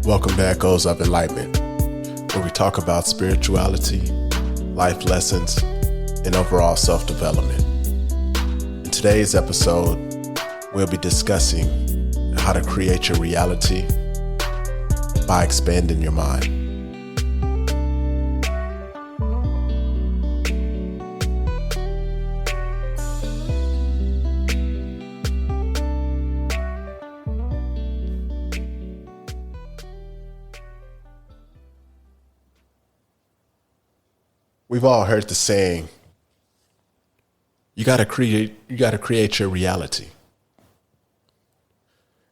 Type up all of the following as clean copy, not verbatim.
Welcome to Echoes of Enlightenment, where we talk about spirituality, life lessons, and overall self-development. In today's episode, we'll be discussing how to create your reality by expanding your mind. We've all heard the saying, you got to create your reality.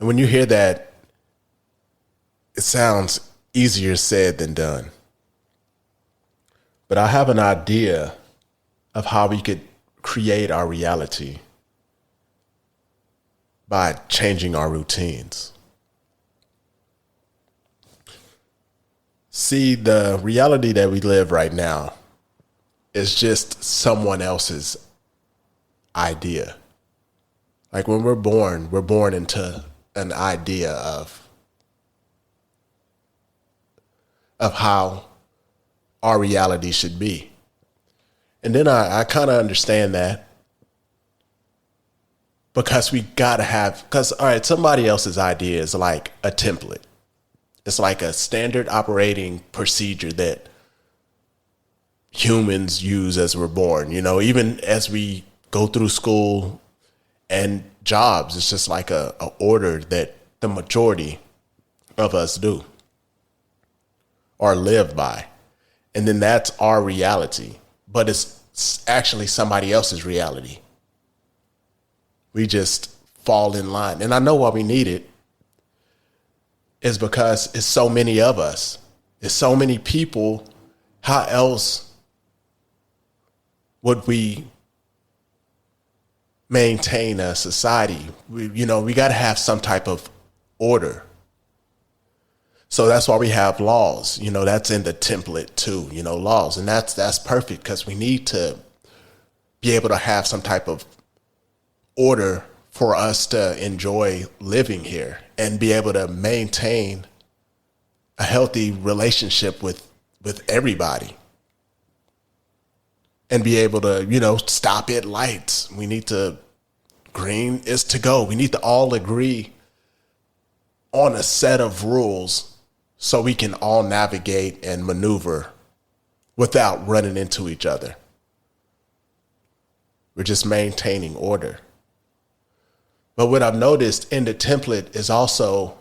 And when you hear that, it sounds easier said than done. But I have an idea of how we could create our reality by changing our routines. See, the reality that we live right now is just someone else's idea. Like when we're born into an idea of how our reality should be. And then I kind of understand that because all right, somebody else's idea is like a template. It's like a standard operating procedure that humans use as we're born, even as we go through school and jobs, it's just like a order that the majority of us do or live by. And then that's our reality, but it's actually somebody else's reality. We just fall in line. And I know why we need it is because it's so many of us. It's so many people. How else would we maintain a society? We got to have some type of order. So that's why we have laws. That's in the template too, laws. And that's perfect because we need to be able to have some type of order for us to enjoy living here and be able to maintain a healthy relationship with everybody. And be able to, stop at lights. We need to, green is to go. We need to all agree on a set of rules so we can all navigate and maneuver without running into each other. We're just maintaining order. But what I've noticed in the template is also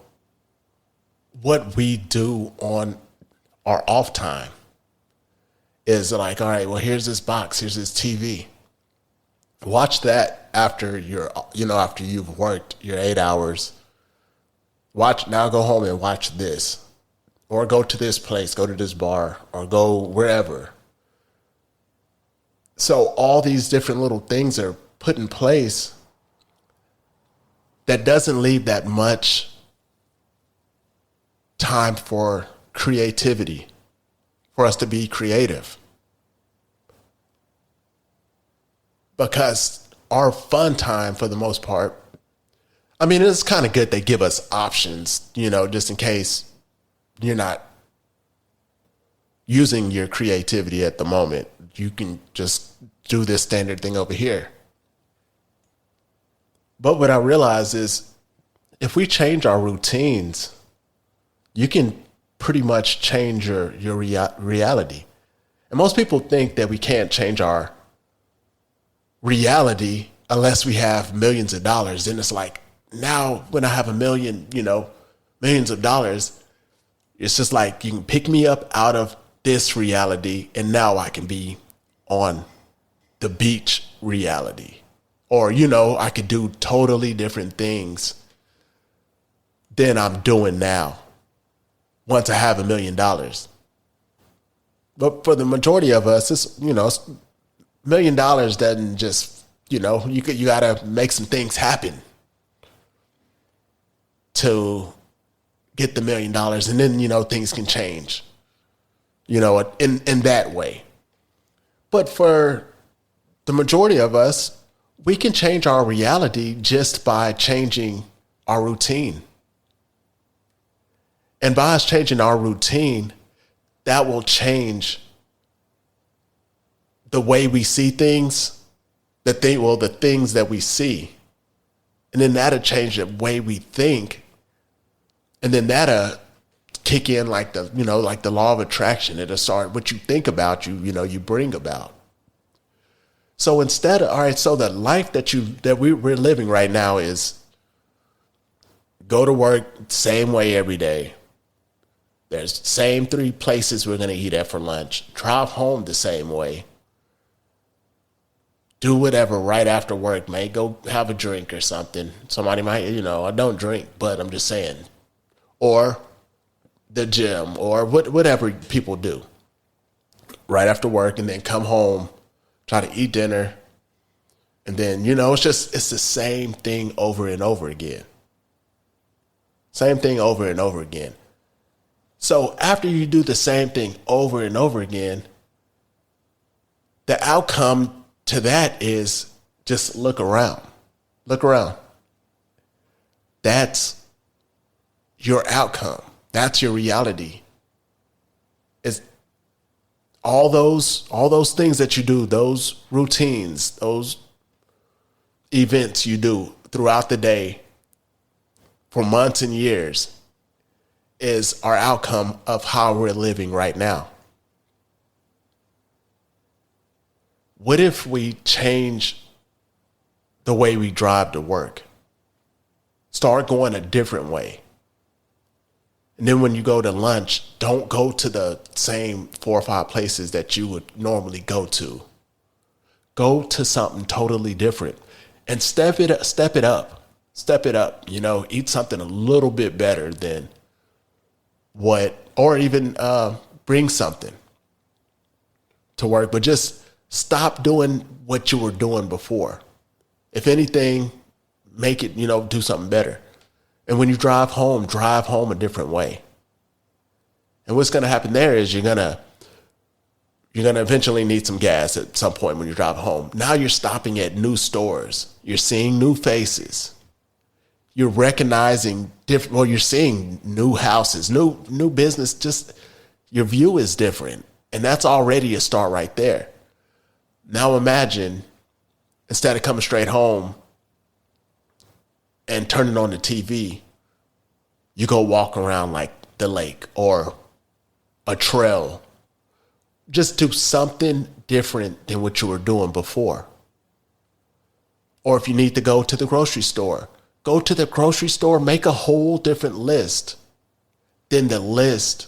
what we do on our off time. Is like, all right, well, here's this box, here's this TV. Watch that after after you've worked your 8 hours. Now go home and watch this. Or go to this place, go to this bar, or go wherever. So all these different little things are put in place that doesn't leave that much time for creativity, for us to be creative. Because our fun time, for the most part, it's kind of good they give us options, just in case you're not using your creativity at the moment. You can just do this standard thing over here. But what I realize is if we change our routines, you can pretty much change your reality. And most people think that we can't change our reality unless we have millions of dollars. Then it's like, now when I have millions of dollars, it's just like you can pick me up out of this reality and now I can be on the beach reality. Or, I could do totally different things than I'm doing now once I have $1 million. But for the majority of us, it's, $1 million doesn't just, you got to make some things happen to get the $1 million. And then, things can change, in that way. But for the majority of us, we can change our reality just by changing our routine. And by us changing our routine, that will change the way we see things, the things that we see. And then that'll change the way we think. And then that'll kick in like like the law of attraction. It'll start what you think about, you bring about. So so the life that we're living right now is go to work same way every day. There's same 3 places we're going to eat at for lunch. Drive home the same way. Do whatever right after work, may go have a drink or something. Somebody might, I don't drink, but I'm just saying. Or the gym or whatever people do right after work, and then come home, try to eat dinner. And then, it's the same thing over and over again. Same thing over and over again. So after you do the same thing over and over again, the outcome to that is just look around. Look around. That's your outcome. That's your reality. It's all those things that you do, those routines, those events you do throughout the day for months and years is our outcome of how we're living right now. What if we change the way we drive to work? Start going a different way. And then when you go to lunch, don't go to the same 4 or 5 places that you would normally go to. Go to something totally different and step it up. Eat something a little bit better than or even bring something to work, but just stop doing what you were doing before. If anything, make it, do something better. And when you drive home a different way. And what's going to happen there is you're going to eventually need some gas at some point when you drive home. Now you're stopping at new stores. You're seeing new faces. You're recognizing you're seeing new houses, new business. Just your view is different. And that's already a start right there. Now imagine, instead of coming straight home and turning on the TV, you go walk around like the lake or a trail. Just do something different than what you were doing before. Or if you need to go to the grocery store, go to the grocery store, make a whole different list than the list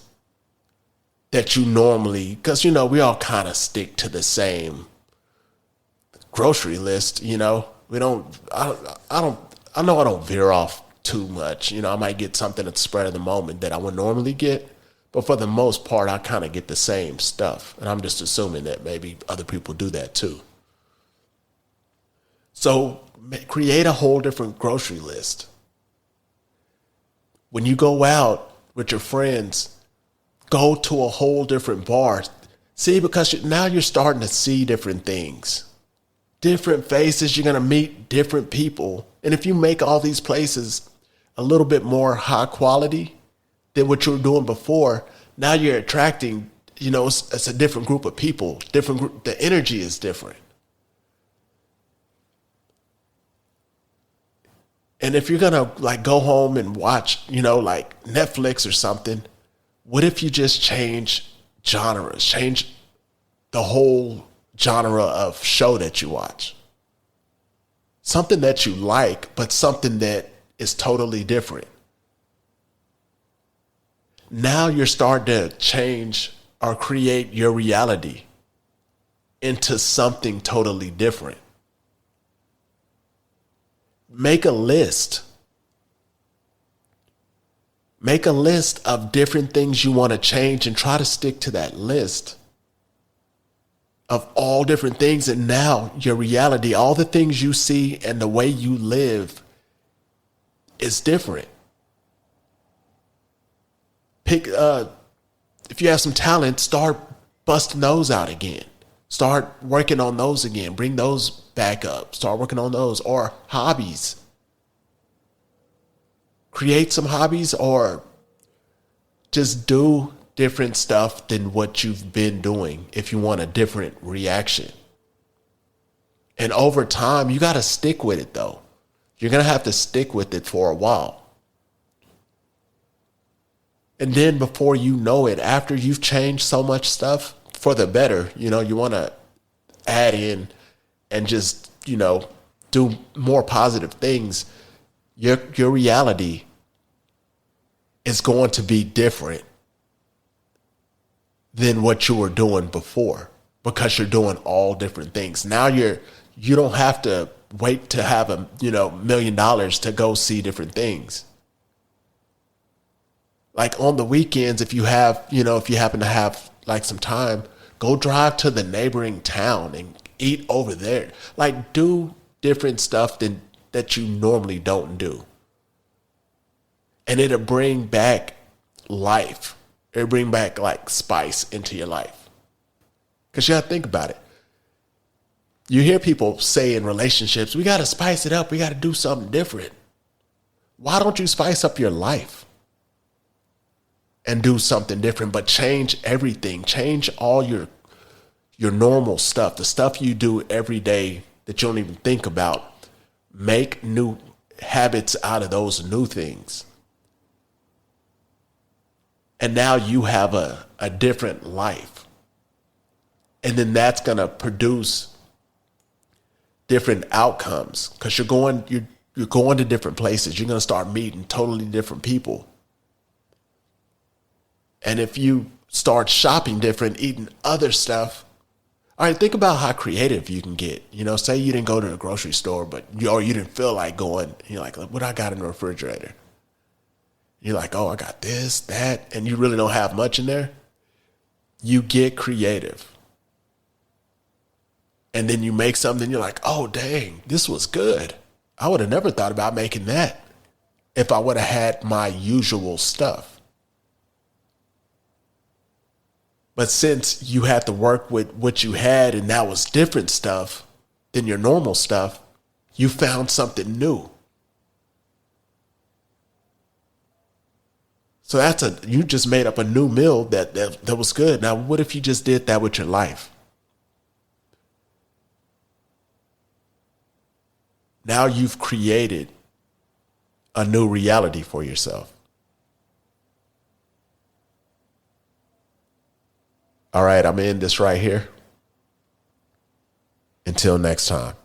that you normally, because, we all kind of stick to the same grocery list, we don't, I know I don't veer off too much. I might get something at the spread of the moment that I would normally get, but for the most part, I kind of get the same stuff. And I'm just assuming that maybe other people do that too. So create a whole different grocery list. When you go out with your friends, go to a whole different bar. See, because now you're starting to see different things. Different faces, you're going to meet different people. And if you make all these places a little bit more high quality than what you were doing before, now you're attracting, it's a different group of people, the energy is different. And if you're going to go home and watch, like Netflix or something, what if you just change genres, change the whole genre of show that you watch? Something that you like, but something that is totally different. Now you're starting to change or create your reality into something totally different. Make a list. Make a list of different things you want to change and try to stick to that list of all different things. And now your reality, all the things you see and the way you live is different. If you have some talent, start busting those out again. Start working on those again. Bring those back up. Start working on those. Or hobbies. Create some hobbies or Just do different stuff than what you've been doing if you want a different reaction. And over time, you got to stick with it though. You're going to have to stick with it for a while. And then before you know it, after you've changed so much stuff for the better, you want to add in and just, do more positive things. Your reality is going to be different than what you were doing before because you're doing all different things. Now you don't have to wait to have $1 million to go see different things. Like on the weekends, if you happen to have like some time, go drive to the neighboring town and eat over there. Like do different stuff that you normally don't do. And it'll bring back life. It'll bring back like spice into your life. Because you got to think about it. You hear people say in relationships, we got to spice it up. We got to do something different. Why don't you spice up your life and do something different, but change everything? Change all your normal stuff, the stuff you do every day that you don't even think about. Make new habits out of those new things. And now you have a different life. And then that's going to produce different outcomes because you're going to different places. You're going to start meeting totally different people. And if you start shopping different, eating other stuff, all right, think about how creative you can get. Say you didn't go to the grocery store, or you didn't feel like going. You're like, what I got in the refrigerator? You're like, oh, I got this, that, and you really don't have much in there. You get creative. And then you make something, you're like, oh, dang, this was good. I would have never thought about making that if I would have had my usual stuff. But since you had to work with what you had and that was different stuff than your normal stuff, you found something new. So you just made up a new meal that was good. Now, what if you just did that with your life? Now you've created a new reality for yourself. All right, I'm in this right here. Until next time.